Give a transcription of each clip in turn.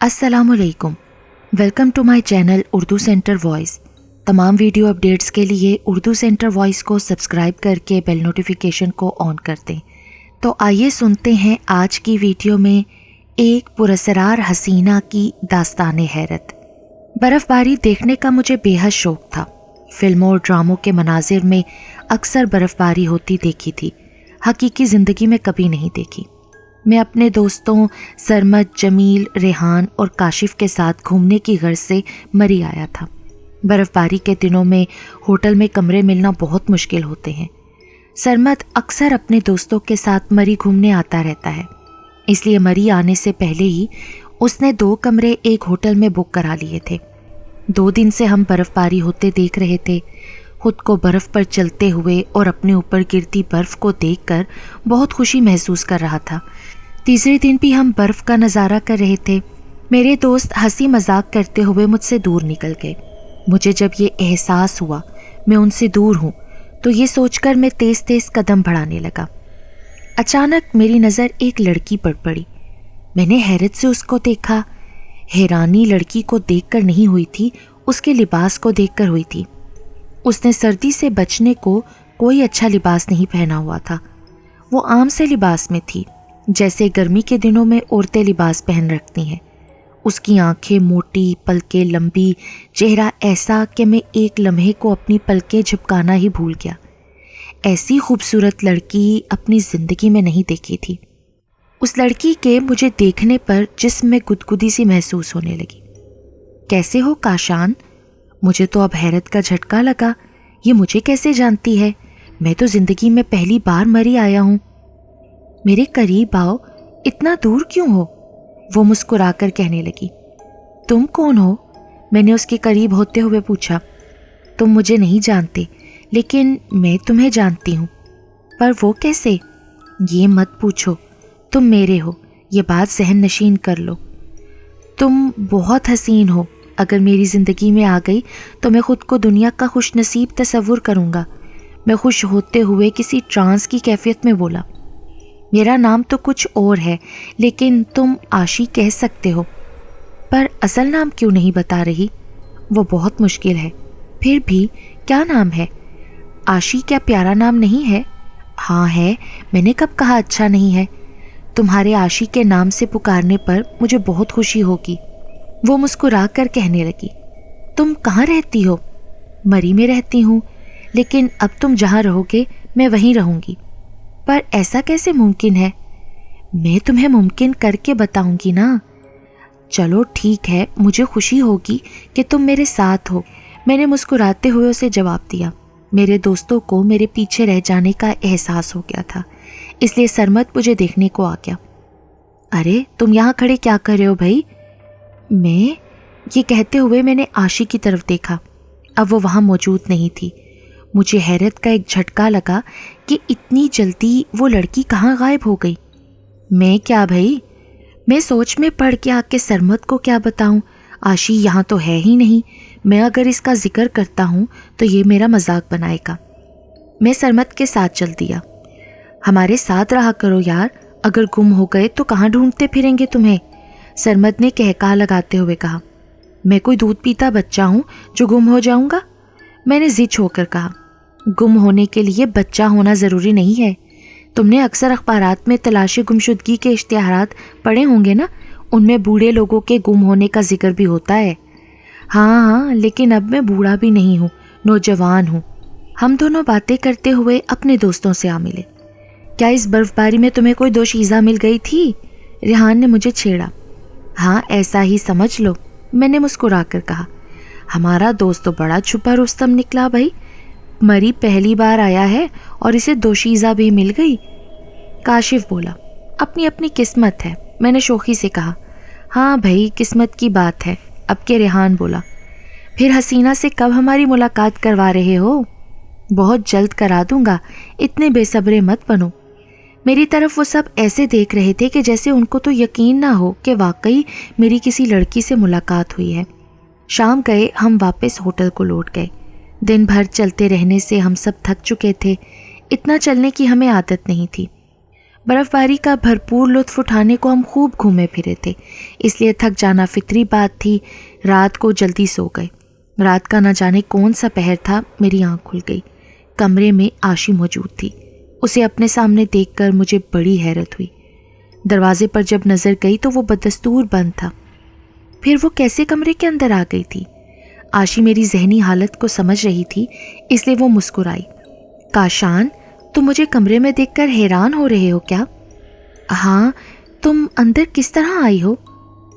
अस्सलाम वालेकुम। Welcome to my channel Urdu centre voice. तमाम वीडियो अपडेट्स के लिए उर्दू सेंटर वॉइस को सब्सक्राइब करके बेल नोटिफिकेशन को ऑन कर दें। तो आइए सुनते हैं आज की वीडियो में एक पुरस्कार हसीना की दास्तान हैरत। बर्फ़बारी देखने का मुझे बेहद शौक़ था। फिल्मों और ड्रामों के मनाजिर में अक्सर बर्फ़बारी होती देखी थी, हकीकी ज़िंदगी में कभी नहीं देखी। मैं अपने दोस्तों सरमद, जमील, रेहान और काशिफ के साथ घूमने की गर्ज से मरी आया था। बर्फ़बारी के दिनों में होटल में कमरे मिलना बहुत मुश्किल होते हैं। सरमद अक्सर अपने दोस्तों के साथ मरी घूमने आता रहता है, इसलिए मरी आने से पहले ही उसने 2 कमरे एक होटल में बुक करा लिए थे। 2 दिन से हम बर्फ़बारी होते देख रहे थे। खुद को बर्फ़ पर चलते हुए और अपने ऊपर गिरती बर्फ़ को देखकर बहुत खुशी महसूस कर रहा था। तीसरे दिन भी हम बर्फ़ का नज़ारा कर रहे थे। मेरे दोस्त हंसी मजाक करते हुए मुझसे दूर निकल गए। मुझे जब ये एहसास हुआ मैं उनसे दूर हूँ तो ये सोचकर मैं तेज़ तेज़ कदम बढ़ाने लगा। अचानक मेरी नज़र एक लड़की पर पड़ी। मैंने हैरत से उसको देखा। हैरानी लड़की को देखकर नहीं हुई थी, उसके लिबास को देखकर हुई थी। उसने सर्दी से बचने को कोई अच्छा लिबास नहीं पहना हुआ था। वो आम से लिबास में थी, जैसे गर्मी के दिनों में औरतें लिबास पहन रखती हैं। उसकी आंखें मोटी, पलकें लंबी, चेहरा ऐसा कि मैं एक लम्हे को अपनी पलकें झपकाना ही भूल गया। ऐसी खूबसूरत लड़की अपनी ज़िंदगी में नहीं देखी थी। उस लड़की के मुझे देखने पर जिस्म में गुदगुदी सी महसूस होने लगी। कैसे हो काशान? मुझे तो अब हैरत का झटका लगा। ये मुझे कैसे जानती है? मैं तो ज़िंदगी में पहली बार मरी आया हूँ। मेरे करीब आओ, इतना दूर क्यों हो? वो मुस्कुराकर कहने लगी। तुम कौन हो? मैंने उसके करीब होते हुए पूछा। तुम मुझे नहीं जानते, लेकिन मैं तुम्हें जानती हूँ। पर वो कैसे? ये मत पूछो, तुम मेरे हो, ये बात ज़हन नशीन कर लो। तुम बहुत हसीन हो। अगर मेरी ज़िंदगी में आ गई तो मैं ख़ुद को दुनिया का खुशनसीब तसव्वुर करूँगा। मैं खुश होते हुए किसी ट्रांस की कैफियत में बोला। मेरा नाम तो कुछ और है, लेकिन तुम आशी कह सकते हो। पर असल नाम क्यों नहीं बता रही? वो बहुत मुश्किल है। फिर भी क्या नाम है? आशी क्या प्यारा नाम नहीं है? हाँ है, मैंने कब कहा अच्छा नहीं है। तुम्हारे आशी के नाम से पुकारने पर मुझे बहुत खुशी होगी। वो मुस्कुरा कर कहने लगी। तुम कहाँ रहती हो? मरी में रहती हूँ, लेकिन अब तुम जहाँ रहोगे मैं वहीं रहूँगी। पर ऐसा कैसे मुमकिन है? मैं तुम्हें मुमकिन करके बताऊँगी ना। चलो ठीक है, मुझे खुशी होगी कि तुम मेरे साथ हो। मैंने मुस्कुराते हुए उसे जवाब दिया। मेरे दोस्तों को मेरे पीछे रह जाने का एहसास हो गया था, इसलिए सरमद मुझे देखने को आ गया। अरे तुम यहाँ खड़े क्या कर रहे हो भाई? मैं? ये कहते हुए मैंने आशी की तरफ देखा। अब वो वहाँ मौजूद नहीं थी। मुझे हैरत का एक झटका लगा कि इतनी जल्दी वो लड़की कहाँ गायब हो गई। मैं क्या भाई? मैं सोच में पड़ के आके सरमद को क्या बताऊं? आशी यहाँ तो है ही नहीं। मैं अगर इसका जिक्र करता हूँ तो ये मेरा मजाक बनाएगा। मैं सरमद के साथ चल दिया। हमारे साथ रहा करो यार, अगर गुम हो गए तो कहाँ ढूंढते फिरेंगे तुम्हें? सरमद ने कहका लगाते हुए कहा। मैं कोई दूध पीता बच्चा हूँ जो गुम हो जाऊँगा? मैंने जिद होकर कहा। गुम होने के लिए बच्चा होना ज़रूरी नहीं है। तुमने अक्सर अखबारात में तलाशी गुमशुदगी के इश्तिहारात पढ़े होंगे ना, उनमें बूढ़े लोगों के गुम होने का जिक्र भी होता है। हाँ, लेकिन अब मैं बूढ़ा भी नहीं हूँ, नौजवान हूँ। हम दोनों बातें करते हुए अपने दोस्तों से आ मिले। क्या इस बर्फ़बारी में तुम्हें कोई दोशीज़ा मिल गई थी? रेहान ने मुझे छेड़ा। हाँ, ऐसा ही समझ लो, मैंने मुस्कुरा कर कहा। हमारा दोस्त तो बड़ा छुपा रुस्तम निकला भाई। मरी पहली बार आया है और इसे दोशीज़ा भी मिल गई। काशिफ बोला। अपनी अपनी किस्मत है, मैंने शोखी से कहा। हाँ भाई, किस्मत की बात है। अब के रेहान बोला। फिर हसीना से कब हमारी मुलाकात करवा रहे हो? बहुत जल्द करा दूंगा, इतने बेसब्रे मत बनो। मेरी तरफ वो सब ऐसे देख रहे थे कि जैसे उनको तो यकीन ना हो कि वाकई मेरी किसी लड़की से मुलाकात हुई है। शाम गए हम वापस होटल को लौट गए। दिन भर चलते रहने से हम सब थक चुके थे। इतना चलने की हमें आदत नहीं थी। बर्फ़बारी का भरपूर लुत्फ़ उठाने को हम खूब घूमे फिरे थे, इसलिए थक जाना फितरी बात थी। रात को जल्दी सो गए। रात का न जाने कौन सा पहर था, मेरी आँख खुल गई। कमरे में आशी मौजूद थी। उसे अपने सामने देखकर मुझे बड़ी हैरत हुई। दरवाजे पर जब नज़र गई तो वो बदस्तूर बंद था। फिर वो कैसे कमरे के अंदर आ गई थी? आशी मेरी जहनी हालत को समझ रही थी, इसलिए वो मुस्कुराई। काशान, तुम मुझे कमरे में देखकर हैरान हो रहे हो क्या? हाँ, तुम अंदर किस तरह आई हो?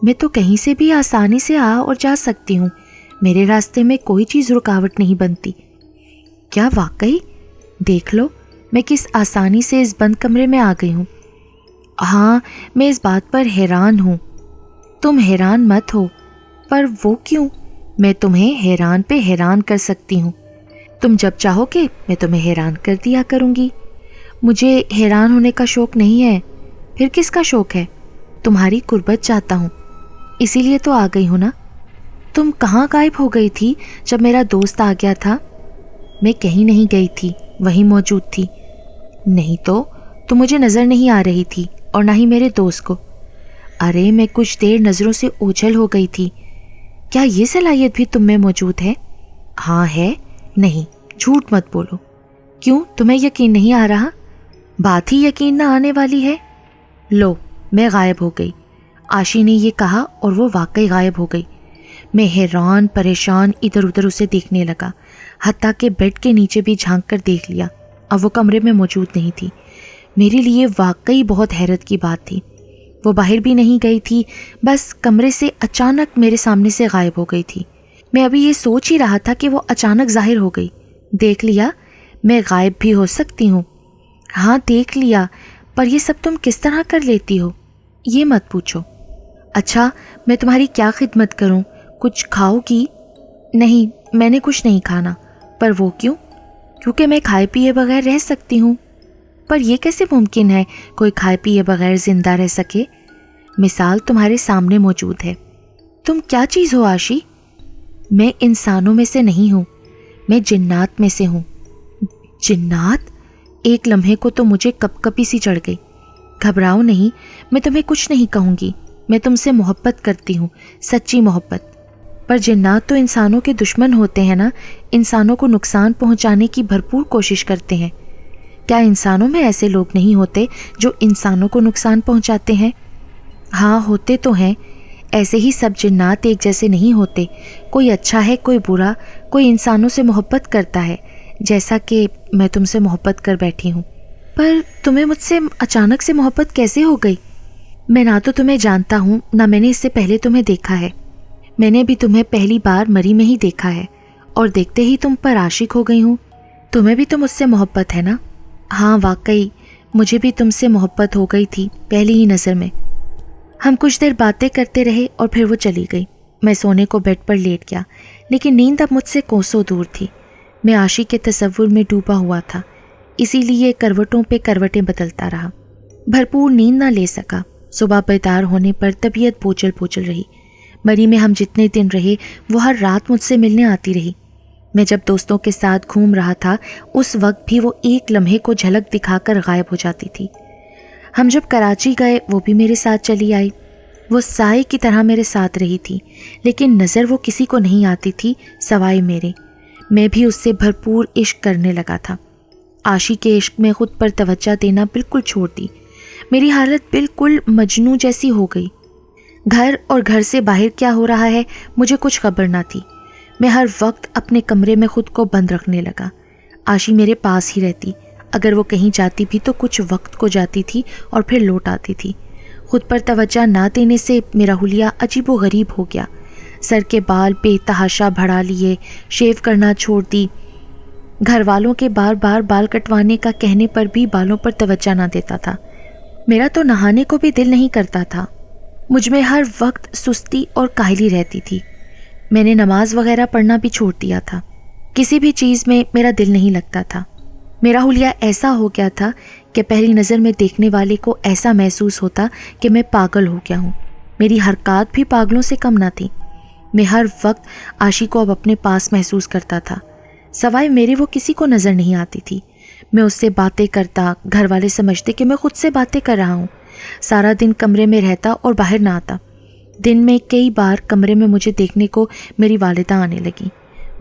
मैं तो कहीं से भी आसानी से आ और जा सकती हूँ। मेरे रास्ते में कोई चीज़ रुकावट नहीं बनती। क्या वाकई? देख लो, मैं किस आसानी से इस बंद कमरे में आ गई हूँ। हाँ, मैं इस बात पर हैरान हूँ। तुम हैरान मत हो। पर वो क्यों? मैं तुम्हें हैरान पे हैरान कर सकती हूँ। तुम जब चाहोगे मैं तुम्हें हैरान कर दिया करूँगी। मुझे हैरान होने का शौक़ नहीं है। फिर किसका शौक़ है? तुम्हारी कुर्बत चाहता हूँ, इसीलिए तो आ गई हूँ ना। तुम कहाँ गायब हो गई थी जब मेरा दोस्त आ गया था? मैं कहीं नहीं गई थी, वहीं मौजूद थी। नहीं तो तुम मुझे नज़र नहीं आ रही थी, और ना ही मेरे दोस्त को। अरे, मैं कुछ देर नज़रों से ओझल हो गई थी। क्या ये सलाहियत भी तुम में मौजूद है? हाँ है। नहीं, झूठ मत बोलो। क्यों, तुम्हें यकीन नहीं आ रहा? बात ही यकीन ना आने वाली है। लो, मैं गायब हो गई। आशी ने ये कहा और वो वाकई गायब हो गई। मैं हैरान परेशान इधर उधर उसे देखने लगा, हत्ता के बेड के नीचे भी झांक कर देख लिया। अब वो कमरे में मौजूद नहीं थी। मेरे लिए वाकई बहुत हैरत की बात थी। वो बाहर भी नहीं गई थी, बस कमरे से अचानक मेरे सामने से गायब हो गई थी। मैं अभी ये सोच ही रहा था कि वो अचानक ज़ाहिर हो गई। देख लिया, मैं गायब भी हो सकती हूँ। हाँ, देख लिया, पर ये सब तुम किस तरह कर लेती हो? ये मत पूछो। अच्छा, मैं तुम्हारी क्या खिदमत करूँ? कुछ खाओगी? नहीं, मैंने कुछ नहीं खाना। पर वो क्यों? क्योंकि मैं खाए पिए बगैर रह सकती हूँ। पर यह कैसे मुमकिन है कोई खाए पिए बगैर जिंदा रह सके? मिसाल तुम्हारे सामने मौजूद है। तुम क्या चीज़ हो आशी? मैं इंसानों में से नहीं हूँ, मैं जिन्नात में से हूँ। जिन्नात? एक लम्हे को तो मुझे कपकपी सी चढ़ गई। घबराओ नहीं, मैं तुम्हें कुछ नहीं कहूँगी। मैं तुमसे मोहब्बत करती हूँ, सच्ची मोहब्बत। पर जिन्नात तो इंसानों के दुश्मन होते हैं ना, इंसानों को नुकसान पहुँचाने की भरपूर कोशिश करते हैं। क्या इंसानों में ऐसे लोग नहीं होते जो इंसानों को नुकसान पहुँचाते हैं? हाँ, होते तो हैं। ऐसे ही सब जिन्नात एक जैसे नहीं होते। कोई अच्छा है, कोई बुरा, कोई इंसानों से मोहब्बत करता है, जैसा कि मैं तुमसे मोहब्बत कर बैठी हूँ। पर तुम्हें मुझसे अचानक से मोहब्बत कैसे हो गई? मैं ना तो तुम्हें जानता हूँ, ना मैंने इससे पहले तुम्हें देखा है। मैंने भी तुम्हें पहली बार मरी में ही देखा है, और देखते ही तुम पर आशिक हो गई हूँ। तुम्हें भी तो मुझसे मोहब्बत है ना? हाँ, वाकई मुझे भी तुमसे मोहब्बत हो गई थी पहली ही नज़र में। हम कुछ देर बातें करते रहे और फिर वो चली गई। मैं सोने को बेड पर लेट गया, लेकिन नींद अब मुझसे कोसों दूर थी। मैं आशी के तसव्वुर में डूबा हुआ था, इसीलिए करवटों पे करवटें बदलता रहा। भरपूर नींद ना ले सका। सुबह बेदार होने पर तबीयत बोझल बोझल रही। मरी में हम जितने दिन रहे, वो हर रात मुझसे मिलने आती रही। मैं जब दोस्तों के साथ घूम रहा था, उस वक्त भी वो एक लम्हे को झलक दिखाकर गायब हो जाती थी। हम जब कराची गए, वो भी मेरे साथ चली आई। वो साए की तरह मेरे साथ रही थी, लेकिन नज़र वो किसी को नहीं आती थी सवाए मेरे। मैं भी उससे भरपूर इश्क करने लगा था। आशी के इश्क में खुद पर तवज्जो देना बिल्कुल छोड़ दी। मेरी हालत बिल्कुल मजनू जैसी हो गई। घर और घर से बाहर क्या हो रहा है मुझे कुछ खबर ना थी। मैं हर वक्त अपने कमरे में खुद को बंद रखने लगा। आशी मेरे पास ही रहती। अगर वो कहीं जाती भी तो कुछ वक्त को जाती थी और फिर लौट आती थी। खुद पर तवज्जो ना देने से मेरा हुलिया अजीबो गरीब हो गया। सर के बाल बेतहाशा बढ़ा लिए, शेव करना छोड़ दी। घर वालों के बार बार बाल कटवाने का कहने पर भी बालों पर तवज्जो ना देता था। मेरा तो नहाने को भी दिल नहीं करता था। मुझ में हर वक्त सुस्ती और काहली रहती थी। मैंने नमाज वगैरह पढ़ना भी छोड़ दिया था। किसी भी चीज़ में मेरा दिल नहीं लगता था। मेरा हुलिया ऐसा हो गया था कि पहली नज़र में देखने वाले को ऐसा महसूस होता कि मैं पागल हो गया हूँ। मेरी हरकत भी पागलों से कम ना थी। मैं हर वक्त आशी को अब अपने पास महसूस करता था। सवाए मेरे वो किसी को नज़र नहीं आती थी। میں اس سے باتیں کرتا، گھر والے سمجھتے کہ میں خود سے باتیں کر رہا ہوں۔ سارا دن کمرے میں رہتا اور باہر نہ آتا۔ دن میں کئی بار کمرے میں مجھے دیکھنے کو میری والدہ آنے لگیں۔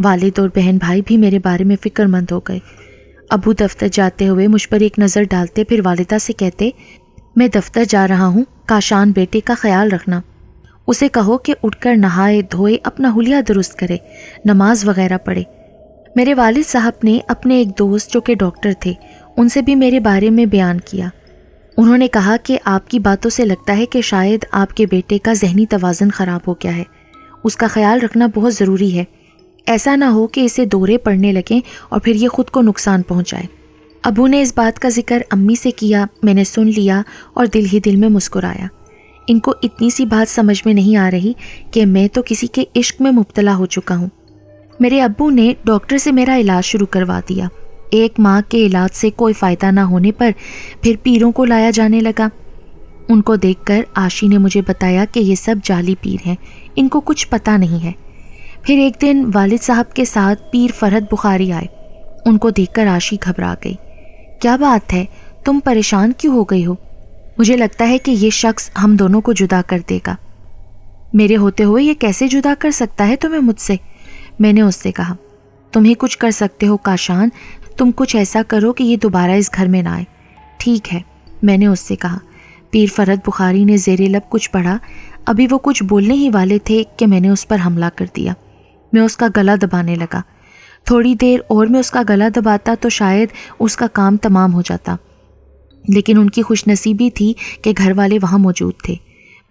والد اور بہن بھائی بھی میرے بارے میں فکر مند ہو گئے۔ ابو دفتر جاتے ہوئے مجھ پر ایک نظر ڈالتے، پھر والدہ سے کہتے، میں دفتر جا رہا ہوں، کاشان بیٹے کا خیال رکھنا، اسے کہو کہ اٹھ کر نہائے دھوئے اپنا حلیہ درست کرے، نماز وغیرہ پڑھے۔ میرے والد صاحب نے اپنے ایک دوست جو کہ ڈاکٹر تھے ان سے بھی میرے بارے میں بیان کیا۔ انہوں نے کہا کہ آپ کی باتوں سے لگتا ہے کہ شاید آپ کے بیٹے کا ذہنی توازن خراب ہو گیا ہے، اس کا خیال رکھنا بہت ضروری ہے، ایسا نہ ہو کہ اسے دورے پڑنے لگیں اور پھر یہ خود کو نقصان پہنچائے۔ ابو نے اس بات کا ذکر امی سے کیا، میں نے سن لیا اور دل ہی دل میں مسکرایا۔ ان کو اتنی سی بات سمجھ میں نہیں آ رہی کہ میں تو کسی کے عشق میں مبتلا ہو چکا ہوں۔ میرے ابو نے ڈاکٹر سے میرا علاج شروع کروا دیا۔ ایک ماہ کے علاج سے کوئی فائدہ نہ ہونے پر پھر پیروں کو لایا جانے لگا۔ ان کو دیکھ کر عاشی نے مجھے بتایا کہ یہ سب جعلی پیر ہیں، ان کو کچھ پتہ نہیں ہے۔ پھر ایک دن والد صاحب کے ساتھ پیر فرحت بخاری آئے۔ ان کو دیکھ کر عاشی گھبرا گئی۔ کیا بات ہے، تم پریشان کیوں ہو گئی ہو؟ مجھے لگتا ہے کہ یہ شخص ہم دونوں کو جدا کر دے گا۔ میرے ہوتے ہوئے یہ کیسے جدا کر سکتا ہے تمہیں مجھ سے؟ میں نے اس سے کہا، تم ہی کچھ کر سکتے ہو کاشان، تم کچھ ایسا کرو کہ یہ دوبارہ اس گھر میں نہ آئے۔ ٹھیک ہے، میں نے اس سے کہا۔ پیر فرحت بخاری نے زیر لب کچھ پڑھا۔ ابھی وہ کچھ بولنے ہی والے تھے کہ میں نے اس پر حملہ کر دیا۔ میں اس کا گلا دبانے لگا۔ تھوڑی دیر اور میں اس کا گلا دباتا تو شاید اس کا کام تمام ہو جاتا، لیکن ان کی خوش نصیبی تھی کہ گھر والے وہاں موجود تھے۔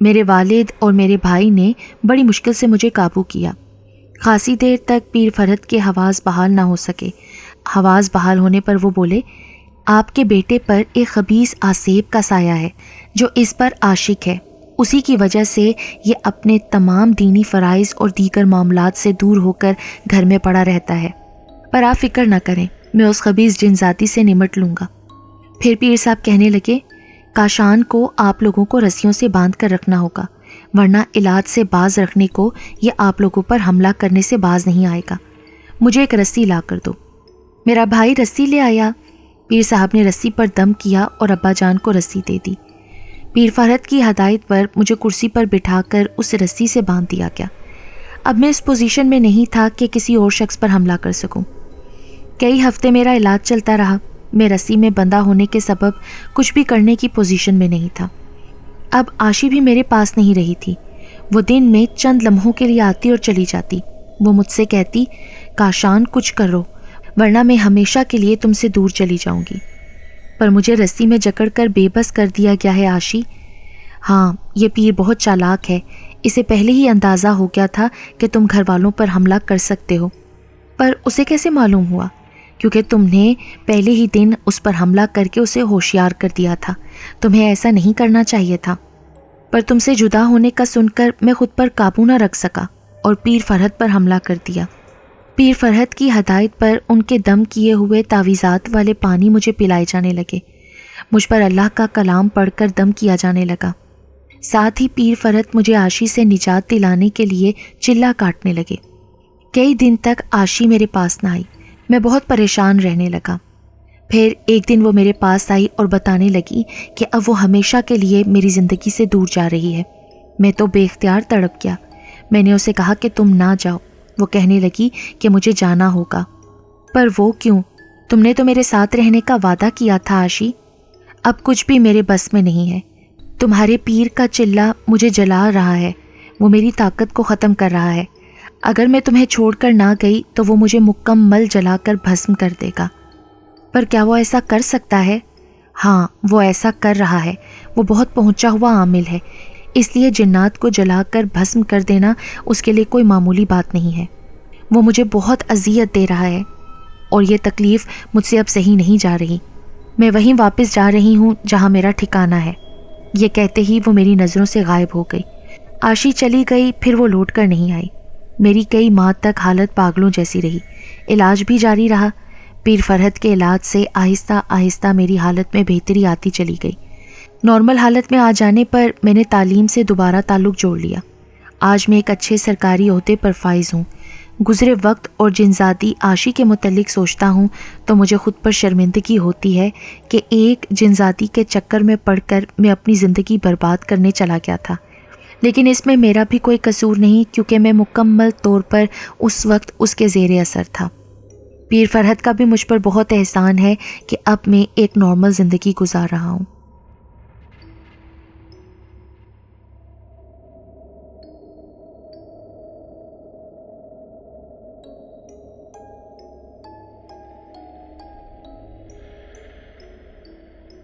میرے والد اور میرے بھائی نے بڑی مشکل سے مجھے قابو کیا۔ خاصی دیر تک پیر فرحت کے حواس بحال نہ ہو سکے۔ حواس بحال ہونے پر وہ بولے، آپ کے بیٹے پر ایک خبیث آسیب کا سایہ ہے جو اس پر عاشق ہے، اسی کی وجہ سے یہ اپنے تمام دینی فرائض اور دیگر معاملات سے دور ہو کر گھر میں پڑا رہتا ہے، پر آپ فکر نہ کریں، میں اس خبیث جن ذاتی سے نمٹ لوں گا۔ پھر پیر صاحب کہنے لگے، کاشان کو آپ لوگوں کو رسیوں سے باندھ کر رکھنا ہوگا، ورنہ علاج سے باز رکھنے کو یہ آپ لوگوں پر حملہ کرنے سے باز نہیں آئے گا۔ مجھے ایک رسی لا کر دو۔ میرا بھائی رسی لے آیا۔ پیر صاحب نے رسی پر دم کیا اور ابا جان کو رسی دے دی۔ پیر فرحت کی ہدایت پر مجھے کرسی پر بٹھا کر اس رسی سے باندھ دیا گیا۔ اب میں اس پوزیشن میں نہیں تھا کہ کسی اور شخص پر حملہ کر سکوں۔ کئی ہفتے میرا علاج چلتا رہا۔ میں رسی میں بندھا ہونے کے سبب کچھ بھی کرنے کی پوزیشن میں نہیں تھا۔ اب عاشی بھی میرے پاس نہیں رہی تھی۔ وہ دن میں چند لمحوں کے لیے آتی اور چلی جاتی۔ وہ مجھ سے کہتی، کاشان کچھ کرو ورنہ میں ہمیشہ کے لیے تم سے دور چلی جاؤں گی۔ پر مجھے رسی میں جکڑ کر بے بس کر دیا گیا ہے عاشی۔ ہاں، یہ پیر بہت چالاک ہے، اسے پہلے ہی اندازہ ہو گیا تھا کہ تم گھر والوں پر حملہ کر سکتے ہو۔ پر اسے کیسے معلوم ہوا؟ کیونکہ تم نے پہلے ہی دن اس پر حملہ کر کے اسے ہوشیار کر دیا تھا۔ تمہیں ایسا نہیں کرنا چاہیے تھا۔ پر تم سے جدا ہونے کا سن کر میں خود پر قابو نہ رکھ سکا اور پیر فرحت پر حملہ کر دیا۔ پیر فرحت کی ہدایت پر ان کے دم کیے ہوئے تعویذات والے پانی مجھے پلائے جانے لگے۔ مجھ پر اللہ کا کلام پڑھ کر دم کیا جانے لگا۔ ساتھ ہی پیر فرحت مجھے عاشی سے نجات دلانے کے لیے چلا کاٹنے لگے۔ کئی دن تک عاشی میرے پاس نہ آئی۔ میں بہت پریشان رہنے لگا۔ پھر ایک دن وہ میرے پاس آئی اور بتانے لگی کہ اب وہ ہمیشہ کے لیے میری زندگی سے دور جا رہی ہے۔ میں تو بے اختیار تڑپ گیا۔ میں نے اسے کہا کہ تم نہ جاؤ۔ وہ کہنے لگی کہ مجھے جانا ہوگا۔ پر وہ کیوں؟ تم نے تو میرے ساتھ رہنے کا وعدہ کیا تھا عاشی۔ اب کچھ بھی میرے بس میں نہیں ہے۔ تمہارے پیر کا چلہ مجھے جلا رہا ہے، وہ میری طاقت کو ختم کر رہا ہے۔ اگر میں تمہیں چھوڑ کر نہ گئی تو وہ مجھے مکمل جلا کر بھسم کر دے گا۔ پر کیا وہ ایسا کر سکتا ہے؟ ہاں، وہ ایسا کر رہا ہے۔ وہ بہت پہنچا ہوا عامل ہے، اس لیے جنات کو جلا کر بھسم کر دینا اس کے لیے کوئی معمولی بات نہیں ہے۔ وہ مجھے بہت اذیت دے رہا ہے اور یہ تکلیف مجھ سے اب صحیح نہیں جا رہی۔ میں وہیں واپس جا رہی ہوں جہاں میرا ٹھکانہ ہے۔ یہ کہتے ہی وہ میری نظروں سے غائب ہو گئی۔ عاشی چلی گئی، پھر وہ لوٹ کر نہیں آئی۔ میری کئی ماہ تک حالت پاگلوں جیسی رہی۔ علاج بھی جاری رہا۔ پیر فرحت کے علاج سے آہستہ آہستہ میری حالت میں بہتری آتی چلی گئی۔ نارمل حالت میں آ جانے پر میں نے تعلیم سے دوبارہ تعلق جوڑ لیا۔ آج میں ایک اچھے سرکاری عہدے پر فائز ہوں۔ گزرے وقت اور جنزادی عاشی کے متعلق سوچتا ہوں تو مجھے خود پر شرمندگی ہوتی ہے کہ ایک جنزادی کے چکر میں پڑ کر میں اپنی زندگی برباد کرنے چلا گیا تھا، لیکن اس میں میرا بھی کوئی قصور نہیں کیونکہ میں مکمل طور پر اس وقت اس کے زیر اثر تھا۔ پیر فرحت کا بھی مجھ پر بہت احسان ہے کہ اب میں ایک نارمل زندگی گزار رہا ہوں۔